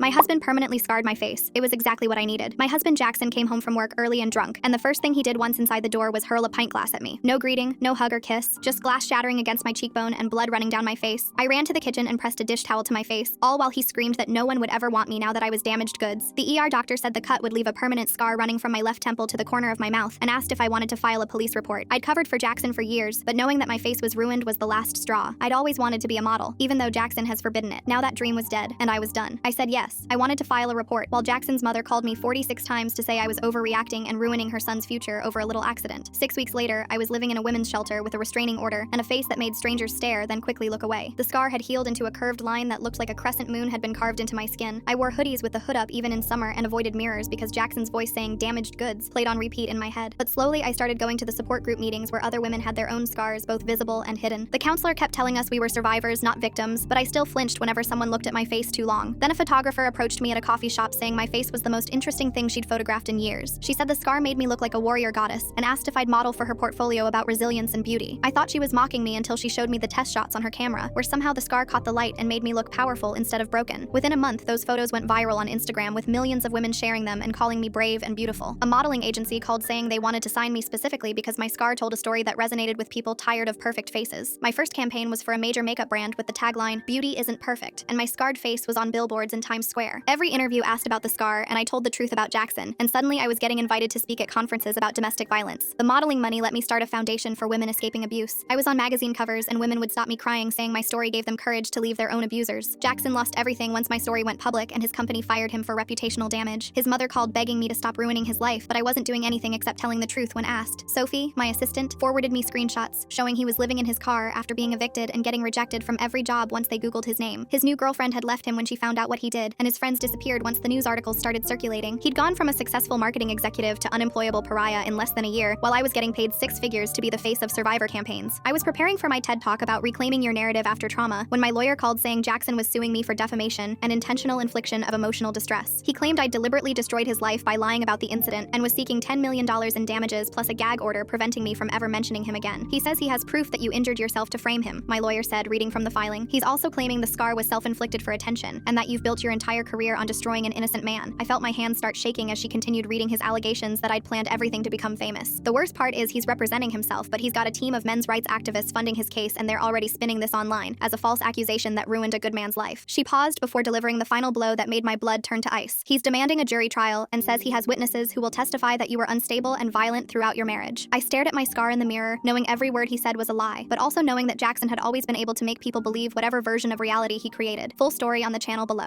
My husband permanently scarred my face. It was exactly what I needed. My husband Jackson came home from work early and drunk, and the first thing he did once inside the door was hurl a pint glass at me. No greeting, no hug or kiss, just glass shattering against my cheekbone and blood running down my face. I ran to the kitchen and pressed a dish towel to my face, all while he screamed that no one would ever want me now that I was damaged goods. The ER doctor said the cut would leave a permanent scar running from my left temple to the corner of my mouth and asked if I wanted to file a police report. I'd covered for Jackson for years, but knowing that my face was ruined was the last straw. I'd always wanted to be a model, even though Jackson has forbidden it. Now that dream was dead, and I was done. I said yes. I wanted to file a report, while Jackson's mother called me 46 times to say I was overreacting and ruining her son's future over a little accident. 6 weeks later, I was living in a women's shelter with a restraining order and a face that made strangers stare, then quickly look away. The scar had healed into a curved line that looked like a crescent moon had been carved into my skin. I wore hoodies with the hood up even in summer and avoided mirrors because Jackson's voice saying damaged goods played on repeat in my head. But slowly I started going to the support group meetings where other women had their own scars, both visible and hidden. The counselor kept telling us we were survivors, not victims, but I still flinched whenever someone looked at my face too long. Then a photographer approached me at a coffee shop saying my face was the most interesting thing she'd photographed in years. She said the scar made me look like a warrior goddess and asked if I'd model for her portfolio about resilience and beauty. I thought she was mocking me until she showed me the test shots on her camera, where somehow the scar caught the light and made me look powerful instead of broken. Within a month, those photos went viral on Instagram with millions of women sharing them and calling me brave and beautiful. A modeling agency called saying they wanted to sign me specifically because my scar told a story that resonated with people tired of perfect faces. My first campaign was for a major makeup brand with the tagline, "Beauty isn't perfect," and my scarred face was on billboards in Times Square. Every interview asked about the scar, and I told the truth about Jackson, and suddenly I was getting invited to speak at conferences about domestic violence. The modeling money let me start a foundation for women escaping abuse. I was on magazine covers, and women would stop me crying saying my story gave them courage to leave their own abusers. Jackson lost everything once my story went public, and his company fired him for reputational damage. His mother called begging me to stop ruining his life, but I wasn't doing anything except telling the truth when asked. Sophie, my assistant, forwarded me screenshots showing he was living in his car after being evicted and getting rejected from every job once they Googled his name. His new girlfriend had left him when she found out what he did, and his friends disappeared once the news articles started circulating. He'd gone from a successful marketing executive to unemployable pariah in less than a year, while I was getting paid 6 figures to be the face of survivor campaigns. I was preparing for my TED Talk about reclaiming your narrative after trauma when my lawyer called saying Jackson was suing me for defamation and intentional infliction of emotional distress. He claimed I deliberately destroyed his life by lying about the incident and was seeking $10 million in damages plus a gag order preventing me from ever mentioning him again. He says he has proof that you injured yourself to frame him, my lawyer said, reading from the filing. He's also claiming the scar was self-inflicted for attention and that you've built your entire career on destroying an innocent man. I felt my hands start shaking as she continued reading his allegations that I'd planned everything to become famous. The worst part is he's representing himself, but he's got a team of men's rights activists funding his case, and they're already spinning this online as a false accusation that ruined a good man's life. She paused before delivering the final blow that made my blood turn to ice. He's demanding a jury trial and says he has witnesses who will testify that you were unstable and violent throughout your marriage. I stared at my scar in the mirror, knowing every word he said was a lie, but also knowing that Jackson had always been able to make people believe whatever version of reality he created. Full story on the channel below.